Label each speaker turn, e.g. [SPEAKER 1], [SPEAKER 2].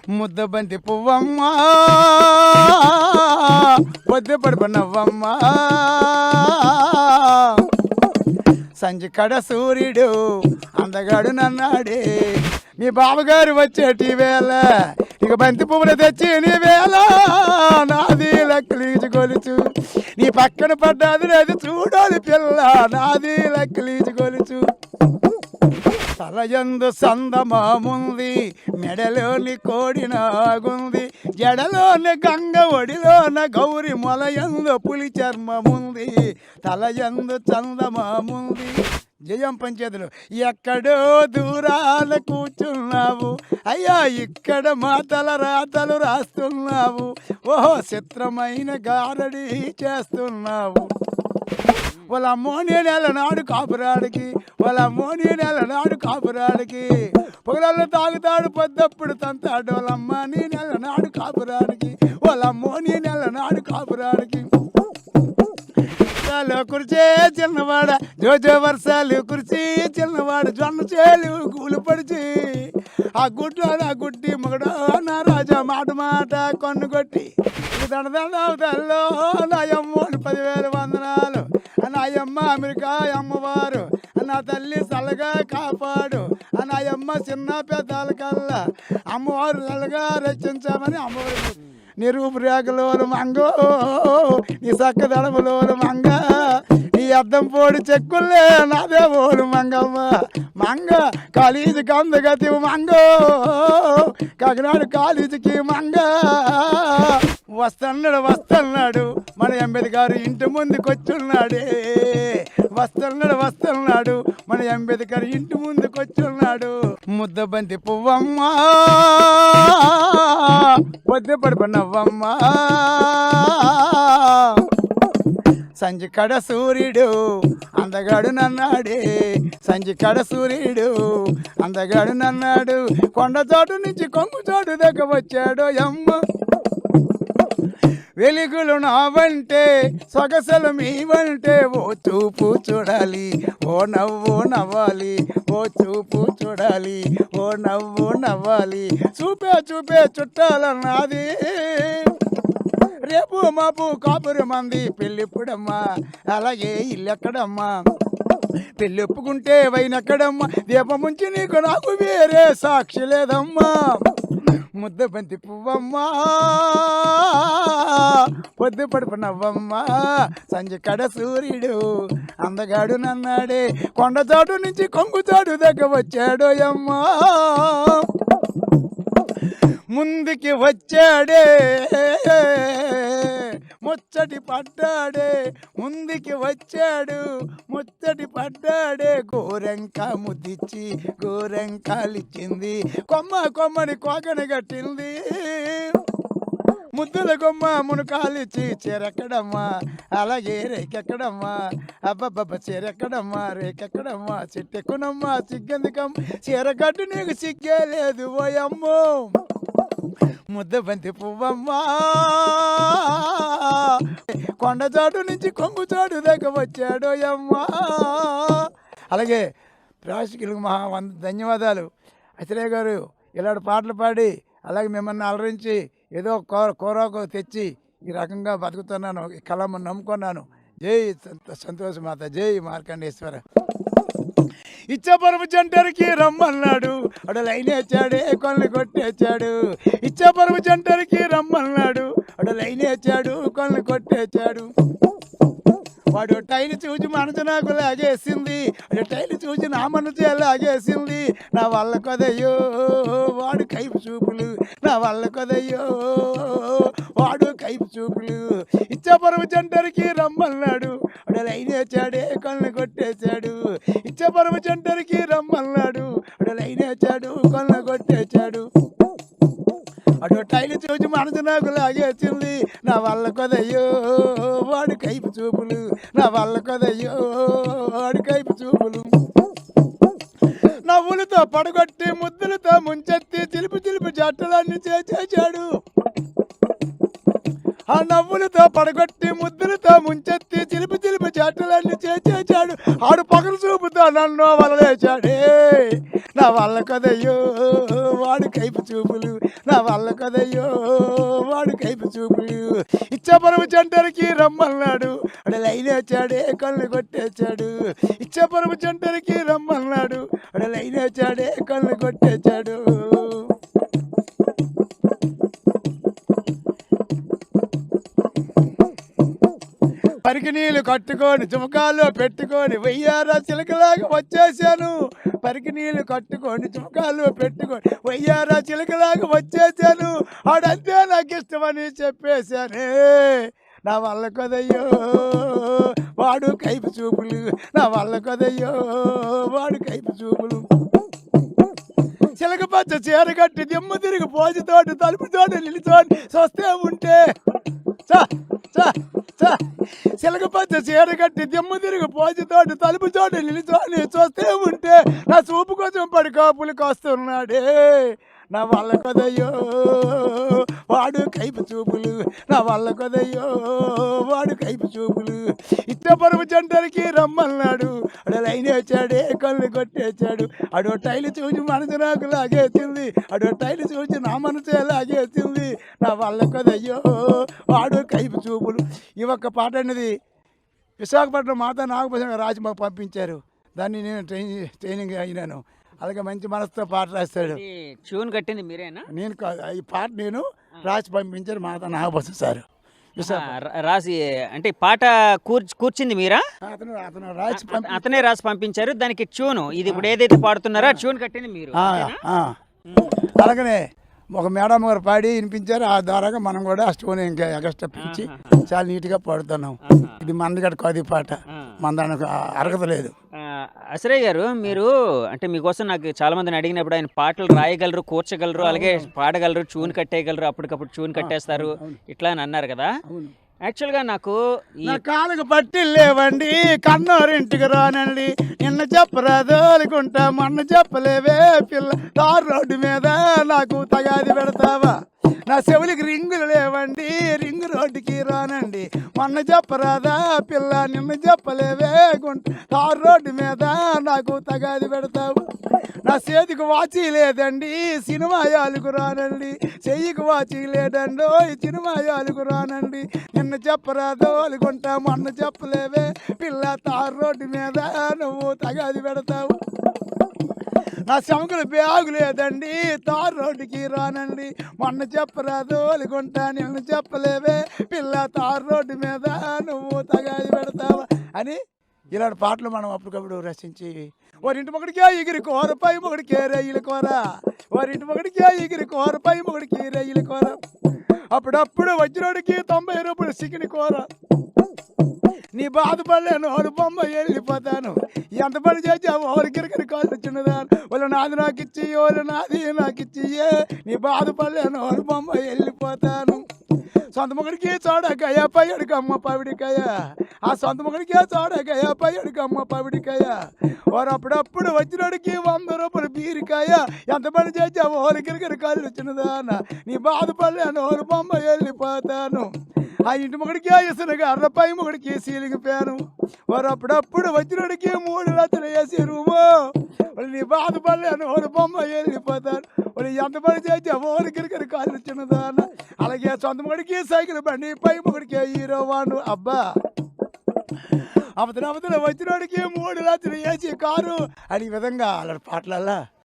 [SPEAKER 1] ముద్దబంతి పువ్వమ్మ పొద్దు పడుపు నవ్వమ్మ సంజి కడ సూర్యుడు అందగాడు నన్నాడే మీ బావగారు వచ్చేటి వేళ ఇక బంతి పువ్వులు తెచ్చి నీ వేళ నాది లెక్కలీజు కొలుచు నీ పక్కన పడ్డాది లేదు చూడాలి పిల్ల నాది లెక్కలీజు కొలుచు తలయందు సందమాముంది మెడలోని కోడి నాగుంది జడలోని గంగ ఒడిలోన గౌరి మొలయందు పులి చర్మముంది తలయందు చందమాముంది జయం పంచేతులు ఎక్కడో దూరాల కూర్చున్నావు అయ్యా ఇక్కడ మాటల రాతలు రాస్తున్నావు ఓహో చిత్రమైన గారడి చేస్తున్నావు వాళ్ళ అమ్మోని నెల నాడు కాపురాడికి వాళ్ళ అమ్మోని నెల నాడు కాపురాడికి పొగలల్లో తాగుతాడు పొద్దప్పుడు తంతాడు వాళ్ళ అమ్మని నెల నాడు కాపురాడికి వాళ్ళ అమ్మోని నెల నాడు కాపురాడికి కుర్చే చిన్నవాడ జోజో వర్షాలు కుర్చీ చిన్నవాడు జొన్న చేలు కూలు పడిచి ఆ గుడ్డి మగడో నా రాజా మాట మాట కొన్ను కొట్టి దండదండలో నాయమ్మోని 10,000 వందనాలు నాయమ్మ అమెరికా అమ్మవారు నా తల్లి చల్లగా కాపాడు నాయమ్మ చిన్న పెద్దల కల్లా అమ్మవారు చల్లగా రచించామని అమ్మవారు నీ రూపురేఖలోను మంగో నీ చక్క దడములోను మంగ నీ అద్దం పోడి చెక్కులే నాదే ఓలు మంగమ్మ మంగ కాలేజీకి అందగతి మంగో కాకినాడు కాలేజీకి మంగ వస్తున్నాడు మన అంబేద్కర్ ఇంటి ముందుకొచ్చున్నాడే వస్తున్నాడు మన అంబేద్కర్ ఇంటి ముందుకొచ్చున్నాడు ముద్దబంతి పువ్వమ్మ పొద్దు పడుపు నవ్వమ్మ సంజి కడ సూర్యుడు అందగాడు నన్నాడే సంజి కడ సూర్యుడు అందగాడు నన్నాడు కొండ చాటు నుంచి కొంగు చాటు దగ్గర వచ్చాడు అమ్మ వెలుగులు నావంటే సొగసలు మీవంటే ఓ చూపు చూడాలి ఓ నవ్వు నవ్వాలి ఓ చూపు చూడాలి ఓ నవ్వు నవ్వాలి చూపే చుట్టాలన్నది రేపు మాపు కాపురు మంది పెళ్ళిప్పుడమ్మా అలాగే ఇల్లెక్కడమ్మా పెళ్ళి ఒప్పుకుంటే వైనెక్కడమ్మా దీపముంచి నీకు నాకు వేరే సాక్షి లేదమ్మా ముద్దబంతి పువ్వమ్మా పొద్దు పడుపు నవ్వమ్మా సంజి కడ సూర్యుడు అందగాడు నన్నాడే కొండ చాటు నుంచి కొంగు చాటు దగ్గర వచ్చాడు అమ్మా ముందుకి వచ్చాడే ముచ్చటి పడ్డాడే ముందుకి వచ్చాడు ముచ్చటి పడ్డాడే గోరెంక ముద్దిచ్చి గోరెంకాలిచ్చింది కొమ్మని కోకని కట్టింది ముద్దుల కొమ్మ మునకాలిచ్చి చీరెక్కడమ్మా అలాగే రేకెక్కడమ్మా అబ్బబ్బబ్బ చీరెక్కడమ్మా రేకెక్కడమ్మా చెట్టెక్కునమ్మా సిగ్గెందుకమ్మ చీర కట్టు నీకు సిగ్గే లేదు ఓయమ్మో ముద్దబంతి పువ్వమ్మా కొండ చాటు నుంచి కొంగు చాటు దగ్గర వచ్చాడు అమ్మా అలాగే ప్రేక్షకులకు ధన్యవాదాలు అచ్చరయ్య గారు ఇలాంటి పాటలు పాడి అలాగే మిమ్మల్ని అలరించి ఏదో కూరకు తెచ్చి ఈ రకంగా బతుకుతున్నాను ఈ కళను నమ్ముకున్నాను జై సంతోష మాత జై మార్కండేశ్వర ఇచ్చపరపు జంటరికి రమ్మన్నాడు అడు లైన్ వేచాడే కొల్ని కొట్టేచాడు ఇచ్చపరపు జంటరికి రమ్మన్నాడు అడు లైన్ వేచాడు కొల్ని కొట్టేచాడు వాడు టైలు చూసి మనసు నాకు లాగేసింది వాడు టైలు చూసి నా మనసు లాగేసింది నా వల్ల కొదయ్యో వాడు కైపు చూపులు నా వల్ల కొదయ్యో వాడు కైపు చూపులు ఇచ్చపరపు జంటరికి రమ్మన్నాడు వాడు లైన్ వేచాడే కొల్ని కొట్టేశాడు ఇచ్చపరపు జంటరికి రమ్మన్నాడు వాడు లైన్ వేచాడు కొల్ని కొట్టేశాడు అటు టైలు చూసి మనసు నాకు లాగేసింది నా వల్ల కొదయ్యో వాడు కైపు చూపులు నా వల్ల కొదయ్యో వాడు కైపు చూపులు నవ్వులతో పడగొట్టి ముద్దులతో ముంచెత్తి చిలిపి జట్టలన్నీ చేసేశాడు ఆ నవ్వులతో పడగొట్టి ముద్దులతో ముంచెత్తి చిలిపి చిలిపి చేటలన్నీ చేసేచాడు. ఆడు పగలు చూపుతో నన్ను వలలేచాడే. నా వల్ల కదయ్యో వాడు కైపు చూపులు, నా వల్ల కదయ్యో వాడు కైపు చూపులు. ఇచ్చపరము జంటరికి రమ్మన్నాడు, అడే లైన్ వేచాడే కళ్ళు కొట్టేశాడు. ఇచ్చపరము జంటరికి రమ్మన్నాడు, అడే లైన్ వేచాడే కళ్ళు కొట్టేశాడు. పరికి నీళ్ళు కట్టుకొని చుమకాల్లో పెట్టుకొని వెయ్యారా చిలకలాగా వచ్చేసాను. పరికి నీళ్ళు కట్టుకొని చుమకాల్లో పెట్టుకొని వెయ్యారా చిలకలాగా వచ్చేసాను. ఆడంతే నాకు ఇష్టమని చెప్పేశానే. నా వల్ల కదయ్యో వాడు కైపు చూపులు, నా వల్ల కదయ్యో వాడు కైపు చూపులు. చిలక పచ్చ చీర కట్టి దిమ్మ తిరిగి పోజుతోటి తలుపుతోటి నిలిచోటి చూస్తే ఉంటే చిలక పచ్చ చీర కట్టి దిమ్మ తిరిగి పోజుతోటి తలుపు చోటు నిలిచోని చూస్తే ఉంటే నా చూపు కొంచెం పడి కాపులకి వస్తున్నాడే. నా వల్ల కదయ్యో వాడు కైపు చూపులు, నా వల్ల కదయ్యో వాడు కైపు చూపులు. ఇష్టపరువు జంటలకి రమ్మన్నాడు, అడు లైన్ వేచాడే కళ్ళు కొట్టేశాడు. అడో టైలు చూసి మనసు నాకు లాగేసింది, అడో టైలు చూసి నా మనసే లాగేసింది. నా వల్ల కదయ్యో వాడు కైపు చూపులు. ఈ ఒక్క పాట అనేది విశాఖపట్నం మాతా నాగభూషణ రాజు మాకు పంపించారు. దాన్ని నేను ట్రైనింగ్ అయినాను. అలాగే మంచి మనసుతో పాట రాస్తాడు.
[SPEAKER 2] ట్యూన్ కట్టింది మీరేనా?
[SPEAKER 1] నేను ఈ పాట నేను రాసి పంపించారు మాతా నాగభూషణ సార్.
[SPEAKER 2] రాసి అంటే పాట కూర్చింది మీరా?
[SPEAKER 1] అతను రాసి
[SPEAKER 2] అతనే రాసి పంపించారు. దానికి ట్యూన్ ఇది ఇప్పుడు ఏదైతే పాడుతున్నారో ట్యూన్ కట్టింది మీరు.
[SPEAKER 1] అలాగనే ఒక మేడం గారు పాడి వినిపించారు. ఆ ద్వారాగా మనం కూడా ఆ స్టోన్ ఇంకా ఎగస్ట్రా పెంచి చాలా నీట్గా పాడుతున్నాం. ఇది మందగడ కాదు పాట, మన దానికి అర్హత లేదు.
[SPEAKER 2] అసరయ్య గారు, మీరు అంటే మీకోసం నాకు చాలా మందిని అడిగినప్పుడు ఆయన పాటలు రాయగలరు, కూర్చగలరు, అలాగే పాడగలరు, ట్యూన్ కట్టేయగలరు, అప్పటికప్పుడు ట్యూన్ కట్టేస్తారు ఇట్లా అని అన్నారు కదా. యాక్చువల్గా నాకు ఈ
[SPEAKER 1] కాలుకు పట్టి లేవండి, కన్నోరింటికి రానండి, నిన్న చెప్పరాదోలుకుంటా మొన్న చెప్పలేవే పిల్ల, తారు రోడ్డు మీద నాకు తగాది పెడతావా. నా చెవులకి రింగులు లేవండి, రింగు రోడ్డుకి రానండి, మొన్న చెప్పరాదా పిల్ల నిన్న చెప్పలేవే గుంట, తారు రోడ్డు మీద నాకు తగాది పెడతావు. నా చేతికి వాచి లేదండి, సినిమాయాలకు రానండి, చెయ్యికి వాచి లేదండో సినిమాయాలకు రానండి, నిన్న చెప్పరాదో అనుకుంటా మొన్న చెప్పలేవే పిల్ల, తారు రోడ్డు మీద నువ్వు తగాది పెడతావు. నా శంకులు బ్యాగు లేదండి, తారు రోడ్డుకి రానండి, మొన్న చెప్పరాదు అనుకుంటా నిన్ను చెప్పలేవే పిల్ల, తారు రోడ్డు మీద నువ్వు తగాది పెడతావా అని ఇలాంటి పాటలు మనం అప్పటికప్పుడు రచించి వారింటి మొగడికే ఎగిరి కూర, పై మొగడికే రయ్యల కూర, వారింటి మొగడికే ఎగిరి కూర, పై మొగడికి రయ్యల కూర, అప్పుడప్పుడు వచ్చినోడికి 90 రూపాయలు చికెన్ కూర. నీ బాధపడలేను వాళ్ళు బొమ్మ వెళ్ళిపోతాను, ఎంత పని చేసావు వాళ్ళు కిరకిరి కాళ్ళు చిన్నదాను, వాళ్ళు నాది నాకు ఇచ్చి వాళ్ళు నాది నాకు ఇచ్చియే, నీ బాధపడలేను వాళ్ళు బొమ్మ వెళ్ళిపోతాను. సొంత మొగడికి చోడకాయ పయ్యడికి అమ్మ పవిడికాయ, ఆ సొంత మొగడికి చోడకాయ పయ్యడికి అమ్మ పవిడికాయ, వారు అప్పుడప్పుడు వచ్చినోడికి 100 రూపాయలు బీరికాయ, ఎంత పని చేసావు వాళ్ళు కిరకిరి కాళ్ళు చిన్నదాన, నీ బాధపడలేను వాళ్ళు బొమ్మ వెళ్ళిపోతాను. ఆ ఇంటి మొగడికి ఇసునగా అర్రపై మొగడికి సీలింగ్ ఫ్యాను, వారు అప్పుడప్పుడు వచ్చినోడికి 3 లక్షలు వేసి రూము, వాళ్ళు నీ బాధపడలేను వాళ్ళు బొమ్మ వెళ్ళిపోతారు. వాళ్ళు ఎంత పని చేస్తే వాళ్ళు కిరికిరి కాళ్ళు చిన్నదాన, అలాగే సొంత మొగడికి సైకిల్ బండి, పై మొగడికి హీరో వాడు. అబ్బా అవతల వచ్చినోడికి 3 లక్షలు వేసి కారు అని విధంగా అలాంటి పాటలల్లా